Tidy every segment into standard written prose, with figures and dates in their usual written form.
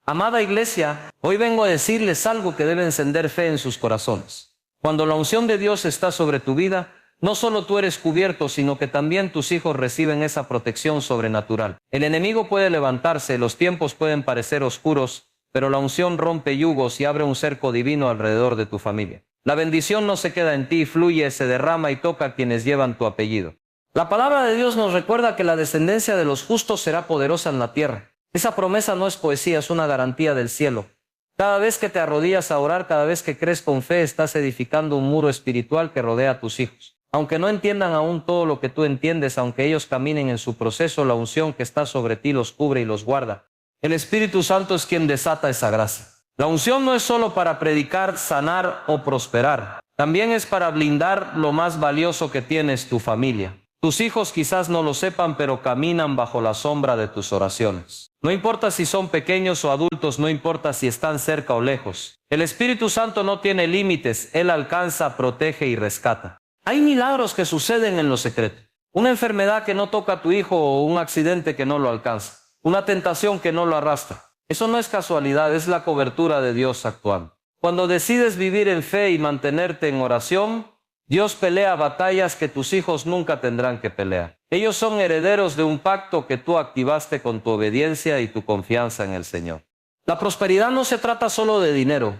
Amada iglesia, hoy vengo a decirles algo que debe encender fe en sus corazones. Cuando la unción de Dios está sobre tu vida, no solo tú eres cubierto, sino que también tus hijos reciben esa protección sobrenatural. El enemigo puede levantarse, los tiempos pueden parecer oscuros, pero la unción rompe yugos y abre un cerco divino alrededor de tu familia. La bendición no se queda en ti, fluye, se derrama y toca a quienes llevan tu apellido. La palabra de Dios nos recuerda que la descendencia de los justos será poderosa en la tierra. Esa promesa no es poesía, es una garantía del cielo. Cada vez que te arrodillas a orar, cada vez que crees con fe, estás edificando un muro espiritual que rodea a tus hijos. Aunque no entiendan aún todo lo que tú entiendes, aunque ellos caminen en su proceso, la unción que está sobre ti los cubre y los guarda. El Espíritu Santo es quien desata esa gracia. La unción no es solo para predicar, sanar o prosperar. También es para blindar lo más valioso que tienes, tu familia. Tus hijos quizás no lo sepan, pero caminan bajo la sombra de tus oraciones. No importa si son pequeños o adultos, no importa si están cerca o lejos. El Espíritu Santo no tiene límites, Él alcanza, protege y rescata. Hay milagros que suceden en lo secreto. Una enfermedad que no toca a tu hijo o un accidente que no lo alcanza. Una tentación que no lo arrastra. Eso no es casualidad, es la cobertura de Dios actuando. Cuando decides vivir en fe y mantenerte en oración, Dios pelea batallas que tus hijos nunca tendrán que pelear. Ellos son herederos de un pacto que tú activaste con tu obediencia y tu confianza en el Señor. La prosperidad no se trata solo de dinero,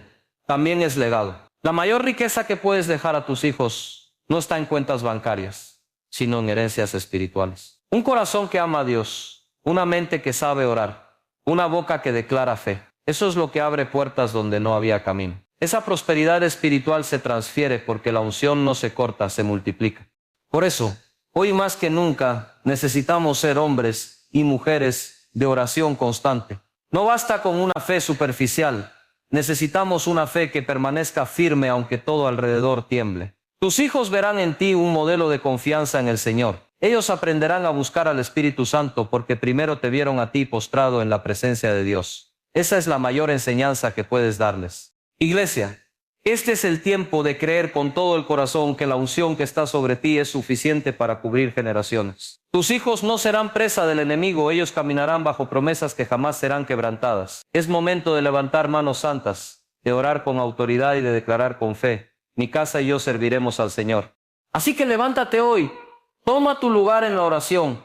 también es legado. La mayor riqueza que puedes dejar a tus hijos no está en cuentas bancarias, sino en herencias espirituales. Un corazón que ama a Dios, una mente que sabe orar, una boca que declara fe. Eso es lo que abre puertas donde no había camino. Esa prosperidad espiritual se transfiere porque la unción no se corta, se multiplica. Por eso, hoy más que nunca necesitamos ser hombres y mujeres de oración constante. No basta con una fe superficial, necesitamos una fe que permanezca firme aunque todo alrededor tiemble. Tus hijos verán en ti un modelo de confianza en el Señor. Ellos aprenderán a buscar al Espíritu Santo porque primero te vieron a ti postrado en la presencia de Dios. Esa es la mayor enseñanza que puedes darles. Iglesia, este es el tiempo de creer con todo el corazón que la unción que está sobre ti es suficiente para cubrir generaciones. Tus hijos no serán presa del enemigo, ellos caminarán bajo promesas que jamás serán quebrantadas. Es momento de levantar manos santas, de orar con autoridad y de declarar con fe: mi casa y yo serviremos al Señor. Así que levántate hoy, toma tu lugar en la oración,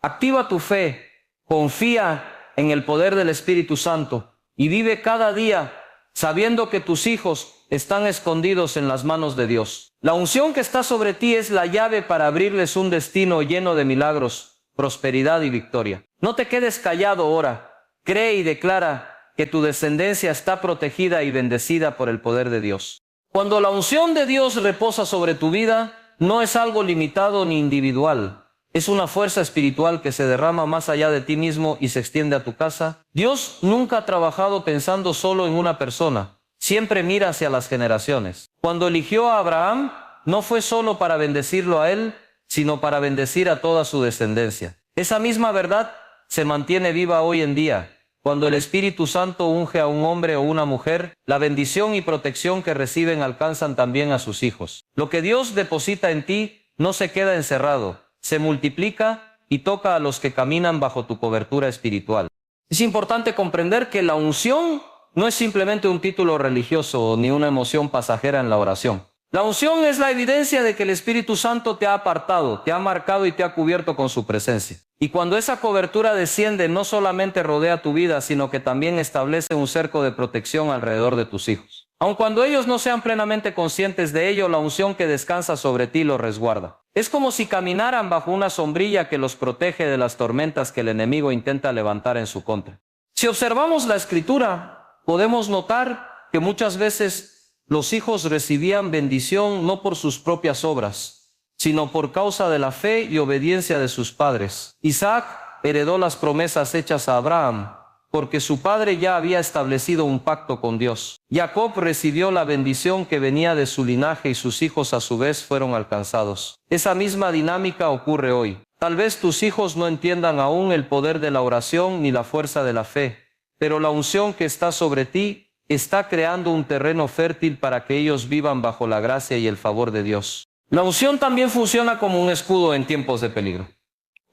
activa tu fe, confía en el poder del Espíritu Santo y vive cada día sabiendo que tus hijos están escondidos en las manos de Dios. La unción que está sobre ti es la llave para abrirles un destino lleno de milagros, prosperidad y victoria. No te quedes callado ahora. Cree y declara que tu descendencia está protegida y bendecida por el poder de Dios. Cuando la unción de Dios reposa sobre tu vida, no es algo limitado ni individual. Es una fuerza espiritual que se derrama más allá de ti mismo y se extiende a tu casa. Dios nunca ha trabajado pensando solo en una persona. Siempre mira hacia las generaciones. Cuando eligió a Abraham, no fue solo para bendecirlo a él, sino para bendecir a toda su descendencia. Esa misma verdad se mantiene viva hoy en día. Cuando el Espíritu Santo unge a un hombre o una mujer, la bendición y protección que reciben alcanzan también a sus hijos. Lo que Dios deposita en ti no se queda encerrado. Se multiplica y toca a los que caminan bajo tu cobertura espiritual. Es importante comprender que la unción no es simplemente un título religioso ni una emoción pasajera en la oración. La unción es la evidencia de que el Espíritu Santo te ha apartado, te ha marcado y te ha cubierto con su presencia. Y cuando esa cobertura desciende, no solamente rodea tu vida, sino que también establece un cerco de protección alrededor de tus hijos. Aun cuando ellos no sean plenamente conscientes de ello, la unción que descansa sobre ti los resguarda. Es como si caminaran bajo una sombrilla que los protege de las tormentas que el enemigo intenta levantar en su contra. Si observamos la Escritura, podemos notar que muchas veces los hijos recibían bendición no por sus propias obras, sino por causa de la fe y obediencia de sus padres. Isaac heredó las promesas hechas a Abraham, porque su padre ya había establecido un pacto con Dios. Jacob recibió la bendición que venía de su linaje y sus hijos a su vez fueron alcanzados. Esa misma dinámica ocurre hoy. Tal vez tus hijos no entiendan aún el poder de la oración ni la fuerza de la fe, pero la unción que está sobre ti está creando un terreno fértil para que ellos vivan bajo la gracia y el favor de Dios. La unción también funciona como un escudo en tiempos de peligro.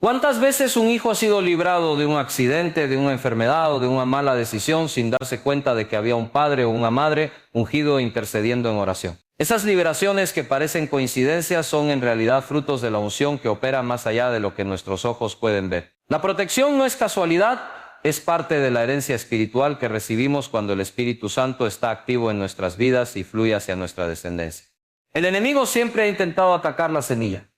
¿Cuántas veces un hijo ha sido librado de un accidente, de una enfermedad o de una mala decisión sin darse cuenta de que había un padre o una madre ungido e intercediendo en oración? Esas liberaciones que parecen coincidencias son en realidad frutos de la unción que opera más allá de lo que nuestros ojos pueden ver. La protección no es casualidad, es parte de la herencia espiritual que recibimos cuando el Espíritu Santo está activo en nuestras vidas y fluye hacia nuestra descendencia. El enemigo siempre ha intentado atacar la semilla,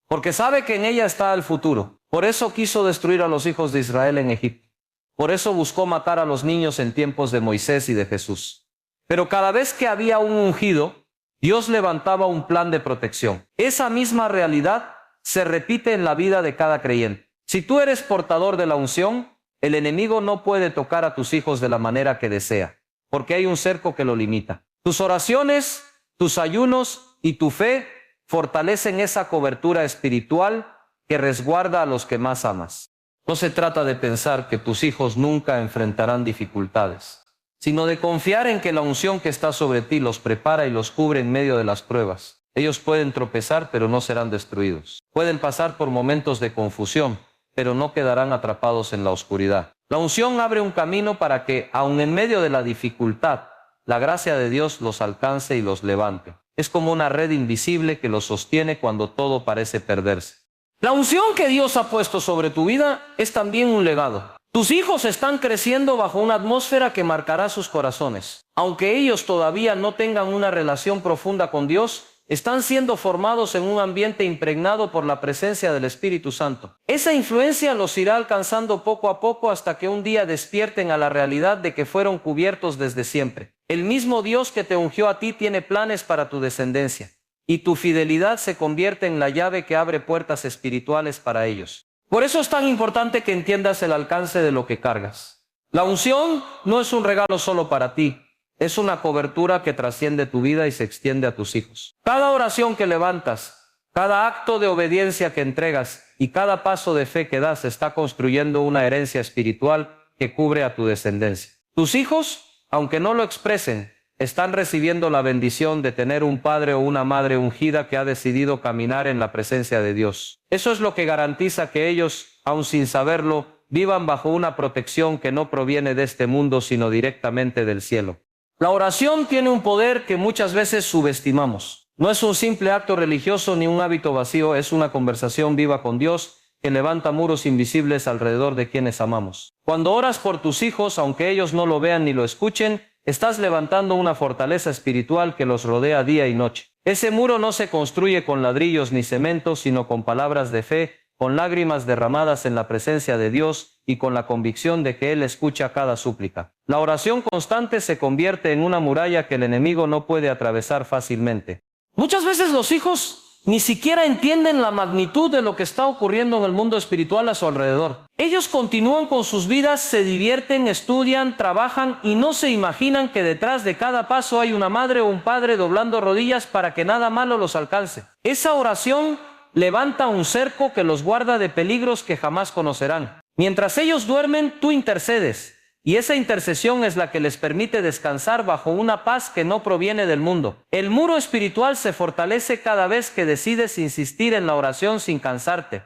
porque sabe que en ella está el futuro. Por eso quiso destruir a los hijos de Israel en Egipto. Por eso buscó matar a los niños en tiempos de Moisés y de Jesús. Pero cada vez que había un ungido, Dios levantaba un plan de protección. Esa misma realidad se repite en la vida de cada creyente. Si tú eres portador de la unción, el enemigo no puede tocar a tus hijos de la manera que desea, porque hay un cerco que lo limita. Tus oraciones, tus ayunos y tu fe fortalecen esa cobertura espiritual que resguarda a los que más amas. No se trata de pensar que tus hijos nunca enfrentarán dificultades, sino de confiar en que la unción que está sobre ti los prepara y los cubre en medio de las pruebas. Ellos pueden tropezar, pero no serán destruidos. Pueden pasar por momentos de confusión, pero no quedarán atrapados en la oscuridad. La unción abre un camino para que, aun en medio de la dificultad, la gracia de Dios los alcance y los levante. Es como una red invisible que los sostiene cuando todo parece perderse. La unción que Dios ha puesto sobre tu vida es también un legado. Tus hijos están creciendo bajo una atmósfera que marcará sus corazones. Aunque ellos todavía no tengan una relación profunda con Dios, están siendo formados en un ambiente impregnado por la presencia del Espíritu Santo. Esa influencia los irá alcanzando poco a poco hasta que un día despierten a la realidad de que fueron cubiertos desde siempre. El mismo Dios que te ungió a ti tiene planes para tu descendencia, y tu fidelidad se convierte en la llave que abre puertas espirituales para ellos. Por eso es tan importante que entiendas el alcance de lo que cargas. La unción no es un regalo solo para ti. Es una cobertura que trasciende tu vida y se extiende a tus hijos. Cada oración que levantas, cada acto de obediencia que entregas y cada paso de fe que das está construyendo una herencia espiritual que cubre a tu descendencia. Tus hijos, aunque no lo expresen, están recibiendo la bendición de tener un padre o una madre ungida que ha decidido caminar en la presencia de Dios. Eso es lo que garantiza que ellos, aun sin saberlo, vivan bajo una protección que no proviene de este mundo, sino directamente del cielo. La oración tiene un poder que muchas veces subestimamos. No es un simple acto religioso ni un hábito vacío, es una conversación viva con Dios que levanta muros invisibles alrededor de quienes amamos. Cuando oras por tus hijos, aunque ellos no lo vean ni lo escuchen, estás levantando una fortaleza espiritual que los rodea día y noche. Ese muro no se construye con ladrillos ni cemento, sino con palabras de fe, con lágrimas derramadas en la presencia de Dios y con la convicción de que Él escucha cada súplica. La oración constante se convierte en una muralla que el enemigo no puede atravesar fácilmente. Muchas veces los hijos ni siquiera entienden la magnitud de lo que está ocurriendo en el mundo espiritual a su alrededor. Ellos continúan con sus vidas, se divierten, estudian, trabajan y no se imaginan que detrás de cada paso hay una madre o un padre doblando rodillas para que nada malo los alcance. Esa oración levanta un cerco que los guarda de peligros que jamás conocerán. Mientras ellos duermen, tú intercedes, y esa intercesión es la que les permite descansar bajo una paz que no proviene del mundo. El muro espiritual se fortalece cada vez que decides insistir en la oración sin cansarte.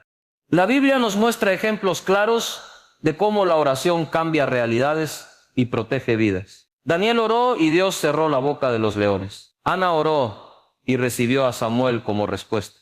La Biblia nos muestra ejemplos claros de cómo la oración cambia realidades y protege vidas. Daniel oró y Dios cerró la boca de los leones. Ana oró y recibió a Samuel como respuesta.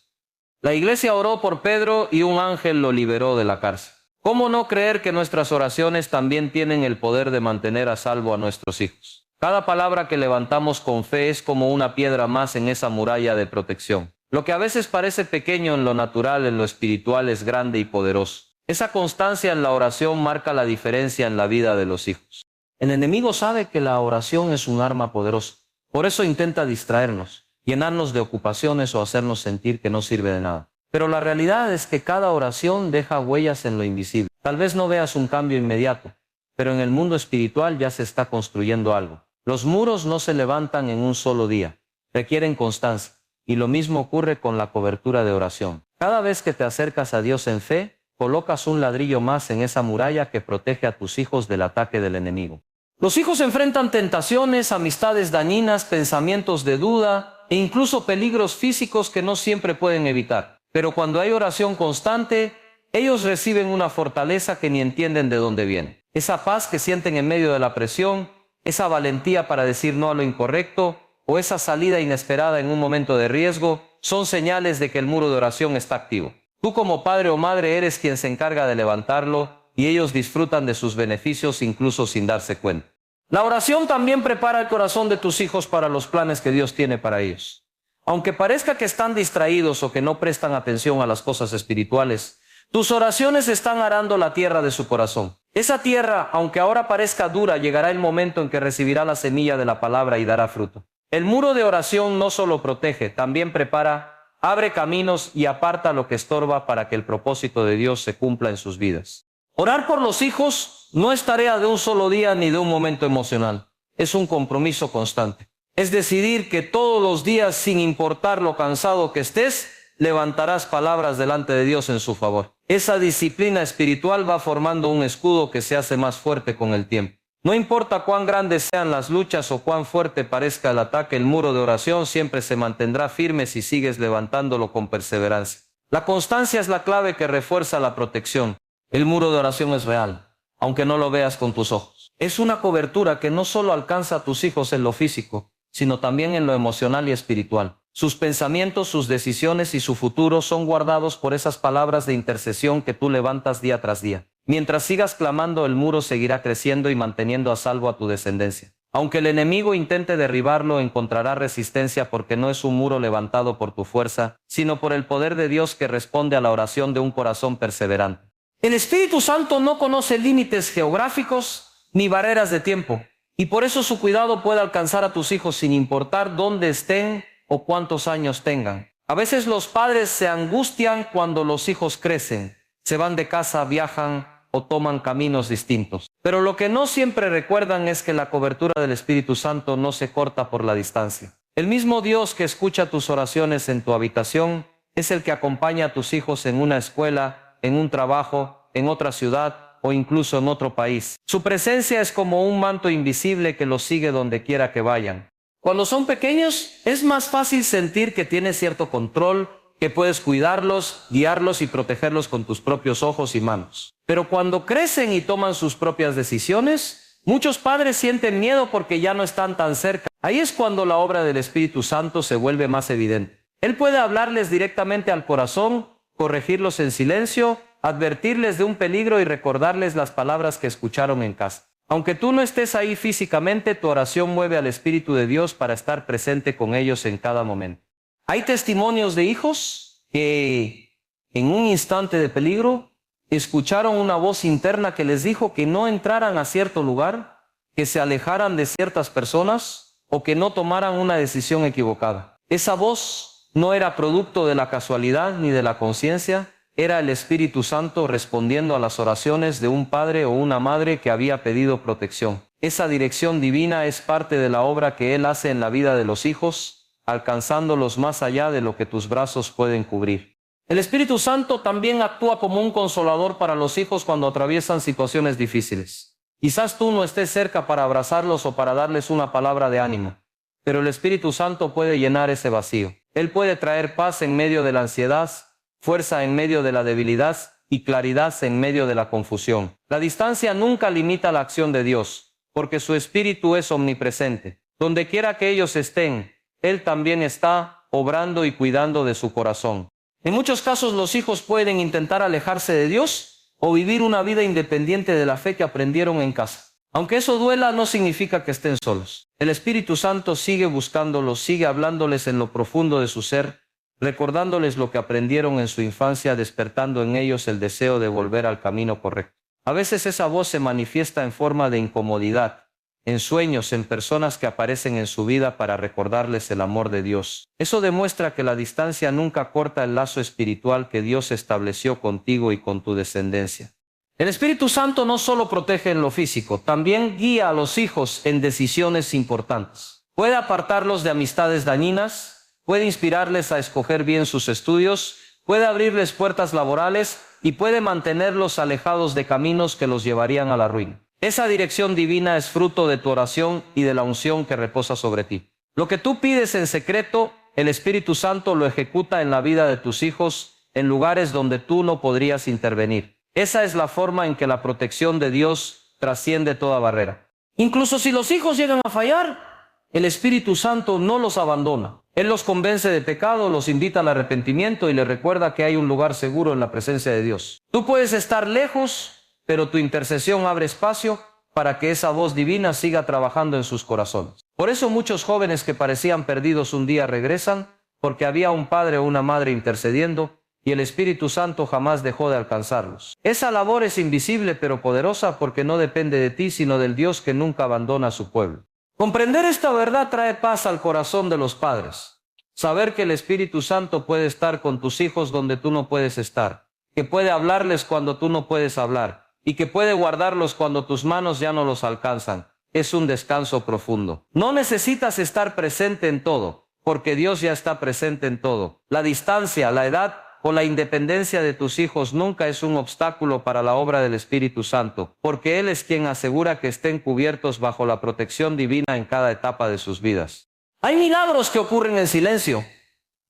La iglesia oró por Pedro y un ángel lo liberó de la cárcel. ¿Cómo no creer que nuestras oraciones también tienen el poder de mantener a salvo a nuestros hijos? Cada palabra que levantamos con fe es como una piedra más en esa muralla de protección. Lo que a veces parece pequeño en lo natural, en lo espiritual es grande y poderoso. Esa constancia en la oración marca la diferencia en la vida de los hijos. El enemigo sabe que la oración es un arma poderosa. Por eso intenta distraernos, llenarnos de ocupaciones o hacernos sentir que no sirve de nada. Pero la realidad es que cada oración deja huellas en lo invisible. Tal vez no veas un cambio inmediato, pero en el mundo espiritual ya se está construyendo algo. Los muros no se levantan en un solo día, requieren constancia. Y lo mismo ocurre con la cobertura de oración. Cada vez que te acercas a Dios en fe, colocas un ladrillo más en esa muralla que protege a tus hijos del ataque del enemigo. Los hijos enfrentan tentaciones, amistades dañinas, pensamientos de duda e incluso peligros físicos que no siempre pueden evitar. Pero cuando hay oración constante, ellos reciben una fortaleza que ni entienden de dónde viene. Esa paz que sienten en medio de la presión, esa valentía para decir no a lo incorrecto, o esa salida inesperada en un momento de riesgo, son señales de que el muro de oración está activo. Tú como padre o madre eres quien se encarga de levantarlo y ellos disfrutan de sus beneficios incluso sin darse cuenta. La oración también prepara el corazón de tus hijos para los planes que Dios tiene para ellos. Aunque parezca que están distraídos o que no prestan atención a las cosas espirituales, tus oraciones están arando la tierra de su corazón. Esa tierra, aunque ahora parezca dura, llegará el momento en que recibirá la semilla de la palabra y dará fruto. El muro de oración no solo protege, también prepara, abre caminos y aparta lo que estorba para que el propósito de Dios se cumpla en sus vidas. Orar por los hijos no es tarea de un solo día ni de un momento emocional. Es un compromiso constante. Es decidir que todos los días, sin importar lo cansado que estés, levantarás palabras delante de Dios en su favor. Esa disciplina espiritual va formando un escudo que se hace más fuerte con el tiempo. No importa cuán grandes sean las luchas o cuán fuerte parezca el ataque, el muro de oración siempre se mantendrá firme si sigues levantándolo con perseverancia. La constancia es la clave que refuerza la protección. El muro de oración es real, aunque no lo veas con tus ojos. Es una cobertura que no solo alcanza a tus hijos en lo físico, sino también en lo emocional y espiritual. Sus pensamientos, sus decisiones y su futuro son guardados por esas palabras de intercesión que tú levantas día tras día. Mientras sigas clamando, el muro seguirá creciendo y manteniendo a salvo a tu descendencia. Aunque el enemigo intente derribarlo, encontrará resistencia porque no es un muro levantado por tu fuerza, sino por el poder de Dios que responde a la oración de un corazón perseverante. El Espíritu Santo no conoce límites geográficos ni barreras de tiempo, y por eso su cuidado puede alcanzar a tus hijos sin importar dónde estén o cuántos años tengan. A veces los padres se angustian cuando los hijos crecen, se van de casa, viajan o toman caminos distintos. Pero lo que no siempre recuerdan es que la cobertura del Espíritu Santo no se corta por la distancia. El mismo Dios que escucha tus oraciones en tu habitación es el que acompaña a tus hijos en una escuela, en un trabajo, en otra ciudad o incluso en otro país. Su presencia es como un manto invisible que los sigue donde quiera que vayan. Cuando son pequeños, es más fácil sentir que tienes cierto control, que puedes cuidarlos, guiarlos y protegerlos con tus propios ojos y manos. Pero cuando crecen y toman sus propias decisiones, muchos padres sienten miedo porque ya no están tan cerca. Ahí es cuando la obra del Espíritu Santo se vuelve más evidente. Él puede hablarles directamente al corazón, corregirlos en silencio, advertirles de un peligro y recordarles las palabras que escucharon en casa. Aunque tú no estés ahí físicamente, tu oración mueve al Espíritu de Dios para estar presente con ellos en cada momento. Hay testimonios de hijos que en un instante de peligro escucharon una voz interna que les dijo que no entraran a cierto lugar, que se alejaran de ciertas personas o que no tomaran una decisión equivocada. Esa voz no era producto de la casualidad ni de la conciencia, era el Espíritu Santo respondiendo a las oraciones de un padre o una madre que había pedido protección. Esa dirección divina es parte de la obra que Él hace en la vida de los hijos, alcanzándolos más allá de lo que tus brazos pueden cubrir. El Espíritu Santo también actúa como un consolador para los hijos cuando atraviesan situaciones difíciles. Quizás tú no estés cerca para abrazarlos o para darles una palabra de ánimo, pero el Espíritu Santo puede llenar ese vacío. Él puede traer paz en medio de la ansiedad, fuerza en medio de la debilidad y claridad en medio de la confusión. La distancia nunca limita la acción de Dios, porque su Espíritu es omnipresente. Donde quiera que ellos estén, Él también está obrando y cuidando de su corazón. En muchos casos los hijos pueden intentar alejarse de Dios o vivir una vida independiente de la fe que aprendieron en casa. Aunque eso duela, no significa que estén solos. El Espíritu Santo sigue buscándolos, sigue hablándoles en lo profundo de su ser, recordándoles lo que aprendieron en su infancia, despertando en ellos el deseo de volver al camino correcto. A veces esa voz se manifiesta en forma de incomodidad, en sueños, en personas que aparecen en su vida para recordarles el amor de Dios. Eso demuestra que la distancia nunca corta el lazo espiritual que Dios estableció contigo y con tu descendencia. El Espíritu Santo no solo protege en lo físico, también guía a los hijos en decisiones importantes. Puede apartarlos de amistades dañinas, puede inspirarles a escoger bien sus estudios, puede abrirles puertas laborales y puede mantenerlos alejados de caminos que los llevarían a la ruina. Esa dirección divina es fruto de tu oración y de la unción que reposa sobre ti. Lo que tú pides en secreto, el Espíritu Santo lo ejecuta en la vida de tus hijos en lugares donde tú no podrías intervenir. Esa es la forma en que la protección de Dios trasciende toda barrera. Incluso si los hijos llegan a fallar, el Espíritu Santo no los abandona. Él los convence de pecado, los invita al arrepentimiento y les recuerda que hay un lugar seguro en la presencia de Dios. Tú puedes estar lejos, pero tu intercesión abre espacio para que esa voz divina siga trabajando en sus corazones. Por eso muchos jóvenes que parecían perdidos un día regresan, porque había un padre o una madre intercediendo y el Espíritu Santo jamás dejó de alcanzarlos. Esa labor es invisible pero poderosa porque no depende de ti, sino del Dios que nunca abandona a su pueblo. Comprender esta verdad trae paz al corazón de los padres. Saber que el Espíritu Santo puede estar con tus hijos donde tú no puedes estar, que puede hablarles cuando tú no puedes hablar y que puede guardarlos cuando tus manos ya no los alcanzan, es un descanso profundo. No necesitas estar presente en todo, porque Dios ya está presente en todo. La distancia, la edad o la independencia de tus hijos nunca es un obstáculo para la obra del Espíritu Santo, porque Él es quien asegura que estén cubiertos bajo la protección divina en cada etapa de sus vidas. Hay milagros que ocurren en silencio,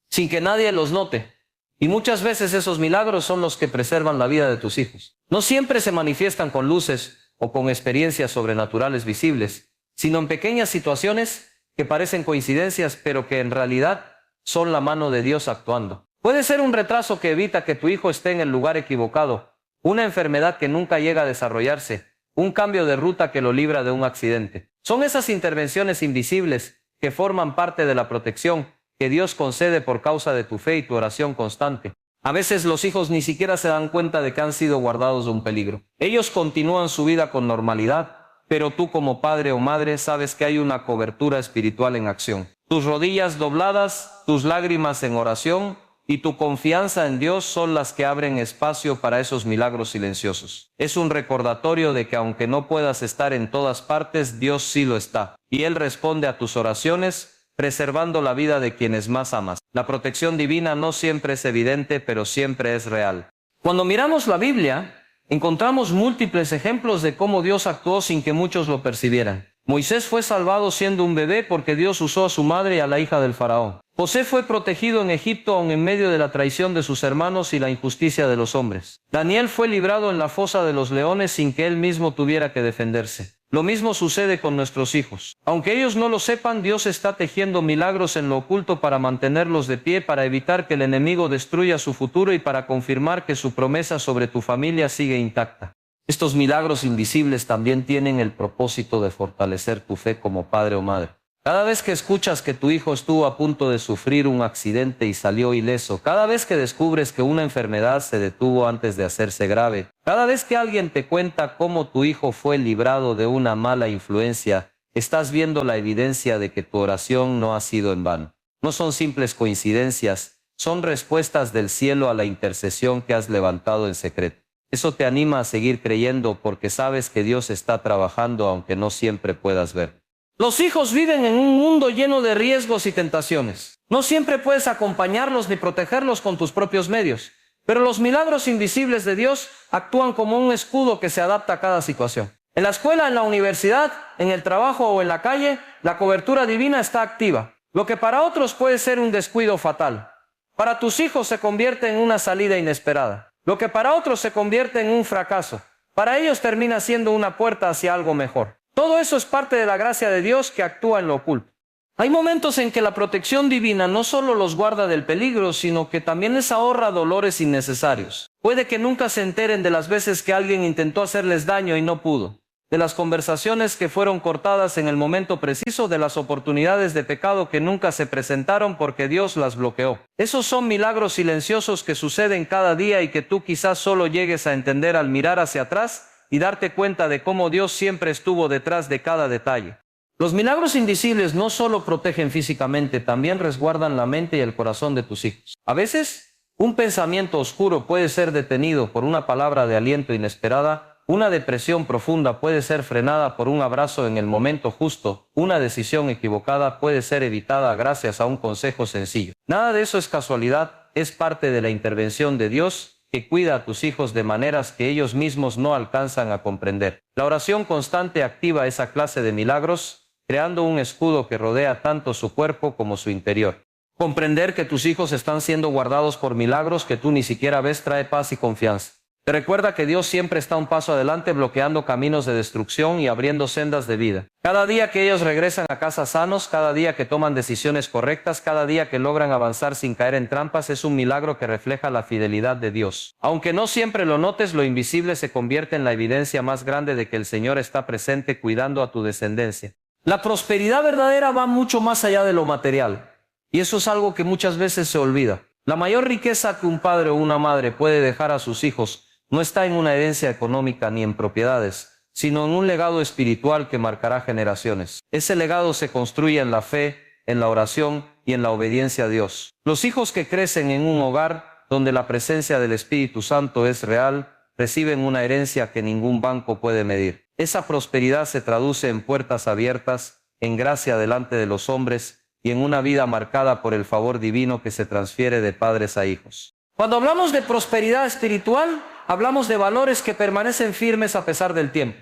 sin que nadie los note, y muchas veces esos milagros son los que preservan la vida de tus hijos. No siempre se manifiestan con luces o con experiencias sobrenaturales visibles, sino en pequeñas situaciones que parecen coincidencias, pero que en realidad son la mano de Dios actuando. Puede ser un retraso que evita que tu hijo esté en el lugar equivocado, una enfermedad que nunca llega a desarrollarse, un cambio de ruta que lo libra de un accidente. Son esas intervenciones invisibles que forman parte de la protección que Dios concede por causa de tu fe y tu oración constante. A veces los hijos ni siquiera se dan cuenta de que han sido guardados de un peligro. Ellos continúan su vida con normalidad, pero tú como padre o madre sabes que hay una cobertura espiritual en acción. Tus rodillas dobladas, tus lágrimas en oración y tu confianza en Dios son las que abren espacio para esos milagros silenciosos. Es un recordatorio de que aunque no puedas estar en todas partes, Dios sí lo está, y Él responde a tus oraciones, preservando la vida de quienes más amas. La protección divina no siempre es evidente, pero siempre es real. Cuando miramos la Biblia, encontramos múltiples ejemplos de cómo Dios actuó sin que muchos lo percibieran. Moisés fue salvado siendo un bebé porque Dios usó a su madre y a la hija del faraón. José fue protegido en Egipto aun en medio de la traición de sus hermanos y la injusticia de los hombres. Daniel fue librado en la fosa de los leones sin que él mismo tuviera que defenderse. Lo mismo sucede con nuestros hijos. Aunque ellos no lo sepan, Dios está tejiendo milagros en lo oculto para mantenerlos de pie, para evitar que el enemigo destruya su futuro y para confirmar que su promesa sobre tu familia sigue intacta. Estos milagros invisibles también tienen el propósito de fortalecer tu fe como padre o madre. Cada vez que escuchas que tu hijo estuvo a punto de sufrir un accidente y salió ileso, cada vez que descubres que una enfermedad se detuvo antes de hacerse grave, cada vez que alguien te cuenta cómo tu hijo fue librado de una mala influencia, estás viendo la evidencia de que tu oración no ha sido en vano. No son simples coincidencias, son respuestas del cielo a la intercesión que has levantado en secreto. Eso te anima a seguir creyendo porque sabes que Dios está trabajando aunque no siempre puedas ver. Los hijos viven en un mundo lleno de riesgos y tentaciones. No siempre puedes acompañarlos ni protegerlos con tus propios medios, pero los milagros invisibles de Dios actúan como un escudo que se adapta a cada situación. En la escuela, en la universidad, en el trabajo o en la calle, la cobertura divina está activa. Lo que para otros puede ser un descuido fatal, para tus hijos se convierte en una salida inesperada. Lo que para otros se convierte en un fracaso, para ellos termina siendo una puerta hacia algo mejor. Todo eso es parte de la gracia de Dios que actúa en lo oculto. Hay momentos en que la protección divina no solo los guarda del peligro, sino que también les ahorra dolores innecesarios. Puede que nunca se enteren de las veces que alguien intentó hacerles daño y no pudo, de las conversaciones que fueron cortadas en el momento preciso, de las oportunidades de pecado que nunca se presentaron porque Dios las bloqueó. Esos son milagros silenciosos que suceden cada día y que tú quizás solo llegues a entender al mirar hacia atrás y darte cuenta de cómo Dios siempre estuvo detrás de cada detalle. Los milagros invisibles no solo protegen físicamente, también resguardan la mente y el corazón de tus hijos. A veces, un pensamiento oscuro puede ser detenido por una palabra de aliento inesperada, una depresión profunda puede ser frenada por un abrazo en el momento justo, una decisión equivocada puede ser evitada gracias a un consejo sencillo. Nada de eso es casualidad, es parte de la intervención de Dios que cuida a tus hijos de maneras que ellos mismos no alcanzan a comprender. La oración constante activa esa clase de milagros, creando un escudo que rodea tanto su cuerpo como su interior. Comprender que tus hijos están siendo guardados por milagros que tú ni siquiera ves trae paz y confianza. Te recuerda que Dios siempre está un paso adelante, bloqueando caminos de destrucción y abriendo sendas de vida. Cada día que ellos regresan a casa sanos, cada día que toman decisiones correctas, cada día que logran avanzar sin caer en trampas, es un milagro que refleja la fidelidad de Dios. Aunque no siempre lo notes, lo invisible se convierte en la evidencia más grande de que el Señor está presente cuidando a tu descendencia. La prosperidad verdadera va mucho más allá de lo material, y eso es algo que muchas veces se olvida. La mayor riqueza que un padre o una madre puede dejar a sus hijos no está en una herencia económica ni en propiedades, sino en un legado espiritual que marcará generaciones. Ese legado se construye en la fe, en la oración y en la obediencia a Dios. Los hijos que crecen en un hogar donde la presencia del Espíritu Santo es real, reciben una herencia que ningún banco puede medir. Esa prosperidad se traduce en puertas abiertas, en gracia delante de los hombres y en una vida marcada por el favor divino que se transfiere de padres a hijos. Cuando hablamos de prosperidad espiritual, hablamos de valores que permanecen firmes a pesar del tiempo.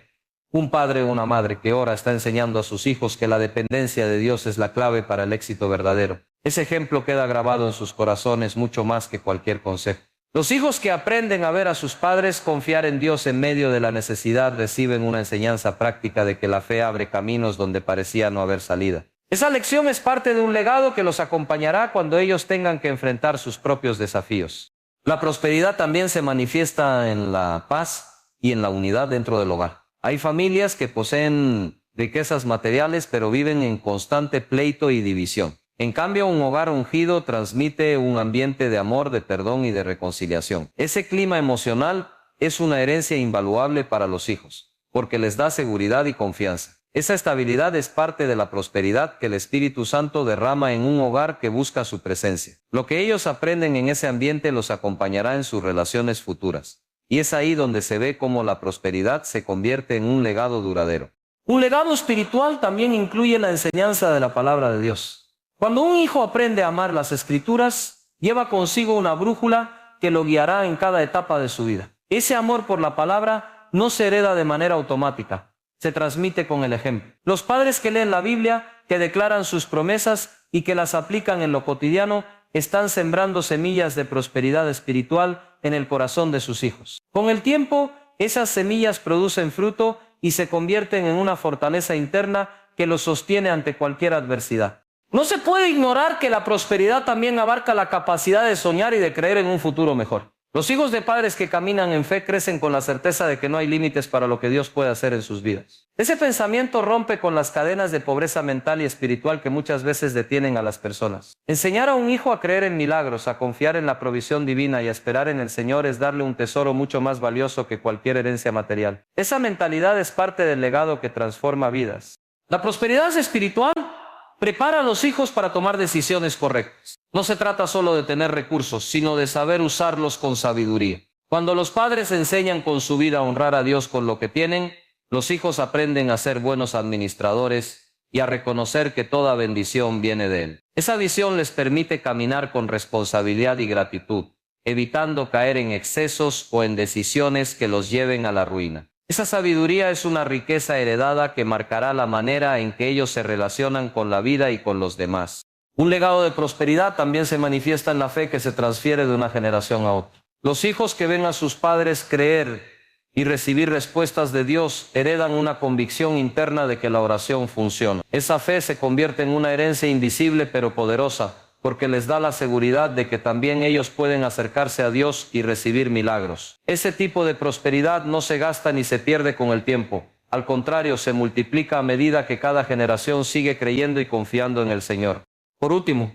Un padre o una madre que ora está enseñando a sus hijos que la dependencia de Dios es la clave para el éxito verdadero. Ese ejemplo queda grabado en sus corazones mucho más que cualquier consejo. Los hijos que aprenden a ver a sus padres confiar en Dios en medio de la necesidad reciben una enseñanza práctica de que la fe abre caminos donde parecía no haber salida. Esa lección es parte de un legado que los acompañará cuando ellos tengan que enfrentar sus propios desafíos. La prosperidad también se manifiesta en la paz y en la unidad dentro del hogar. Hay familias que poseen riquezas materiales pero viven en constante pleito y división. En cambio, un hogar ungido transmite un ambiente de amor, de perdón y de reconciliación. Ese clima emocional es una herencia invaluable para los hijos, porque les da seguridad y confianza. Esa estabilidad es parte de la prosperidad que el Espíritu Santo derrama en un hogar que busca su presencia. Lo que ellos aprenden en ese ambiente los acompañará en sus relaciones futuras. Y es ahí donde se ve cómo la prosperidad se convierte en un legado duradero. Un legado espiritual también incluye la enseñanza de la palabra de Dios. Cuando un hijo aprende a amar las Escrituras, lleva consigo una brújula que lo guiará en cada etapa de su vida. Ese amor por la palabra no se hereda de manera automática. Se transmite con el ejemplo. Los padres que leen la Biblia, que declaran sus promesas y que las aplican en lo cotidiano, están sembrando semillas de prosperidad espiritual en el corazón de sus hijos. Con el tiempo, esas semillas producen fruto y se convierten en una fortaleza interna que los sostiene ante cualquier adversidad. No se puede ignorar que la prosperidad también abarca la capacidad de soñar y de creer en un futuro mejor. Los hijos de padres que caminan en fe crecen con la certeza de que no hay límites para lo que Dios puede hacer en sus vidas. Ese pensamiento rompe con las cadenas de pobreza mental y espiritual que muchas veces detienen a las personas. Enseñar a un hijo a creer en milagros, a confiar en la provisión divina y a esperar en el Señor es darle un tesoro mucho más valioso que cualquier herencia material. Esa mentalidad es parte del legado que transforma vidas. La prosperidad espiritual prepara a los hijos para tomar decisiones correctas. No se trata solo de tener recursos, sino de saber usarlos con sabiduría. Cuando los padres enseñan con su vida a honrar a Dios con lo que tienen, los hijos aprenden a ser buenos administradores y a reconocer que toda bendición viene de Él. Esa visión les permite caminar con responsabilidad y gratitud, evitando caer en excesos o en decisiones que los lleven a la ruina. Esa sabiduría es una riqueza heredada que marcará la manera en que ellos se relacionan con la vida y con los demás. Un legado de prosperidad también se manifiesta en la fe que se transfiere de una generación a otra. Los hijos que ven a sus padres creer y recibir respuestas de Dios heredan una convicción interna de que la oración funciona. Esa fe se convierte en una herencia invisible pero poderosa, porque les da la seguridad de que también ellos pueden acercarse a Dios y recibir milagros. Ese tipo de prosperidad no se gasta ni se pierde con el tiempo. Al contrario, se multiplica a medida que cada generación sigue creyendo y confiando en el Señor. Por último,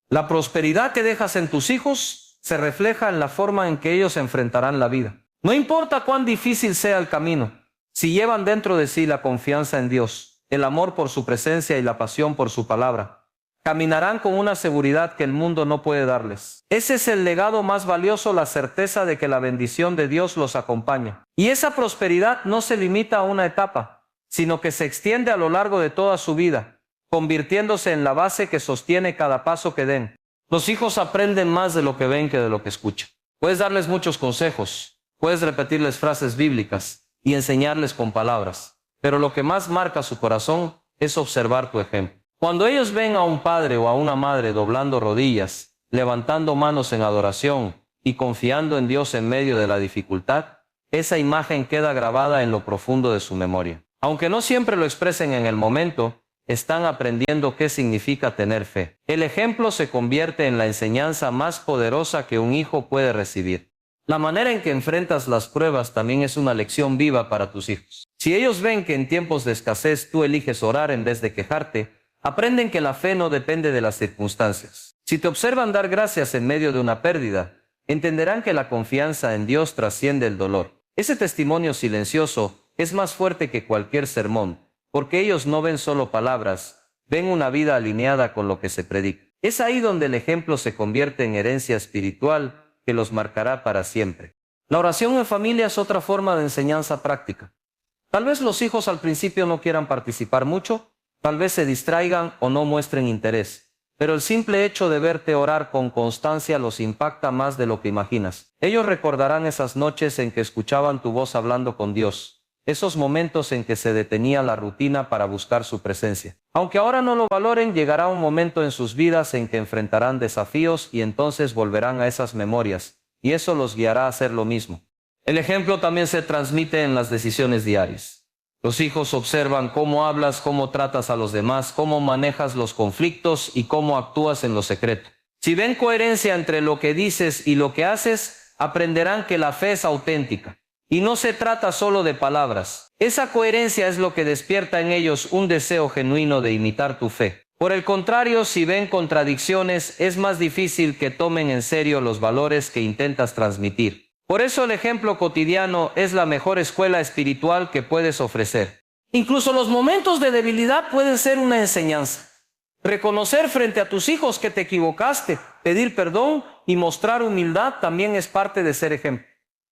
la prosperidad que dejas en tus hijos se refleja en la forma en que ellos enfrentarán la vida. No importa cuán difícil sea el camino, si llevan dentro de sí la confianza en Dios, el amor por su presencia y la pasión por su palabra, caminarán con una seguridad que el mundo no puede darles. Ese es el legado más valioso, la certeza de que la bendición de Dios los acompaña. Y esa prosperidad no se limita a una etapa, sino que se extiende a lo largo de toda su vida, convirtiéndose en la base que sostiene cada paso que den. Los hijos aprenden más de lo que ven que de lo que escuchan. Puedes darles muchos consejos, puedes repetirles frases bíblicas y enseñarles con palabras, pero lo que más marca su corazón es observar tu ejemplo. Cuando ellos ven a un padre o a una madre doblando rodillas, levantando manos en adoración y confiando en Dios en medio de la dificultad, esa imagen queda grabada en lo profundo de su memoria. Aunque no siempre lo expresen en el momento, están aprendiendo qué significa tener fe. El ejemplo se convierte en la enseñanza más poderosa que un hijo puede recibir. La manera en que enfrentas las pruebas también es una lección viva para tus hijos. Si ellos ven que en tiempos de escasez tú eliges orar en vez de quejarte, aprenden que la fe no depende de las circunstancias. Si te observan dar gracias en medio de una pérdida, entenderán que la confianza en Dios trasciende el dolor. Ese testimonio silencioso es más fuerte que cualquier sermón, porque ellos no ven solo palabras, ven una vida alineada con lo que se predica. Es ahí donde el ejemplo se convierte en herencia espiritual que los marcará para siempre. La oración en familia es otra forma de enseñanza práctica. Tal vez los hijos al principio no quieran participar mucho, tal vez se distraigan o no muestren interés, pero el simple hecho de verte orar con constancia los impacta más de lo que imaginas. Ellos recordarán esas noches en que escuchaban tu voz hablando con Dios, esos momentos en que se detenía la rutina para buscar su presencia. Aunque ahora no lo valoren, llegará un momento en sus vidas en que enfrentarán desafíos y entonces volverán a esas memorias, y eso los guiará a hacer lo mismo. El ejemplo también se transmite en las decisiones diarias. Los hijos observan cómo hablas, cómo tratas a los demás, cómo manejas los conflictos y cómo actúas en lo secreto. Si ven coherencia entre lo que dices y lo que haces, aprenderán que la fe es auténtica. Y no se trata solo de palabras. Esa coherencia es lo que despierta en ellos un deseo genuino de imitar tu fe. Por el contrario, si ven contradicciones, es más difícil que tomen en serio los valores que intentas transmitir. Por eso el ejemplo cotidiano es la mejor escuela espiritual que puedes ofrecer. Incluso los momentos de debilidad pueden ser una enseñanza. Reconocer frente a tus hijos que te equivocaste, pedir perdón y mostrar humildad también es parte de ser ejemplo.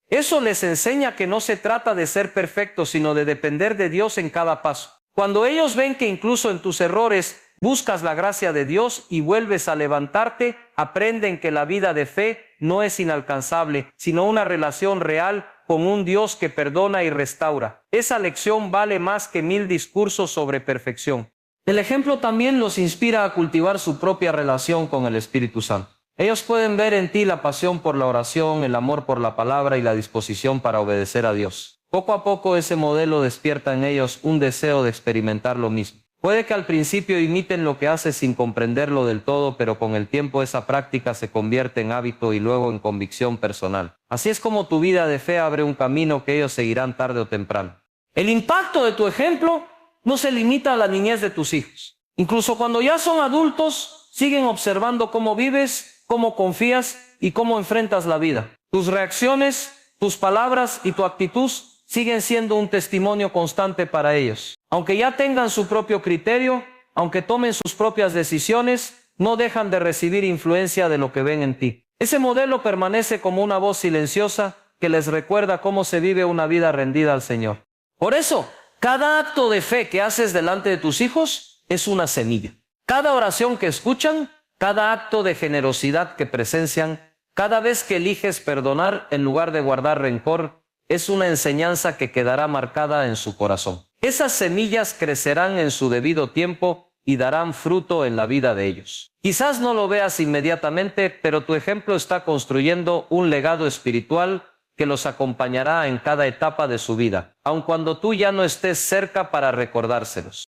Eso les enseña que no se trata de ser perfectos, sino de depender de Dios en cada paso. Cuando ellos ven que incluso en tus errores buscas la gracia de Dios y vuelves a levantarte, aprenden que la vida de fe no es inalcanzable, sino una relación real con un Dios que perdona y restaura. Esa lección vale más que 1000 discursos sobre perfección. El ejemplo también los inspira a cultivar su propia relación con el Espíritu Santo. Ellos pueden ver en ti la pasión por la oración, el amor por la palabra y la disposición para obedecer a Dios. Poco a poco ese modelo despierta en ellos un deseo de experimentar lo mismo. Puede que al principio imiten lo que haces sin comprenderlo del todo, pero con el tiempo esa práctica se convierte en hábito y luego en convicción personal. Así es como tu vida de fe abre un camino que ellos seguirán tarde o temprano. El impacto de tu ejemplo no se limita a la niñez de tus hijos. Incluso cuando ya son adultos, siguen observando cómo vives, cómo confías y cómo enfrentas la vida. Tus reacciones, tus palabras y tu actitud siguen siendo un testimonio constante para ellos. Aunque ya tengan su propio criterio, aunque tomen sus propias decisiones, no dejan de recibir influencia de lo que ven en ti. Ese modelo permanece como una voz silenciosa que les recuerda cómo se vive una vida rendida al Señor. Por eso, cada acto de fe que haces delante de tus hijos es una semilla. Cada oración que escuchan, cada acto de generosidad que presencian, cada vez que eliges perdonar en lugar de guardar rencor, es una enseñanza que quedará marcada en su corazón. Esas semillas crecerán en su debido tiempo y darán fruto en la vida de ellos. Quizás no lo veas inmediatamente, pero tu ejemplo está construyendo un legado espiritual que los acompañará en cada etapa de su vida, aun cuando tú ya no estés cerca para recordárselos.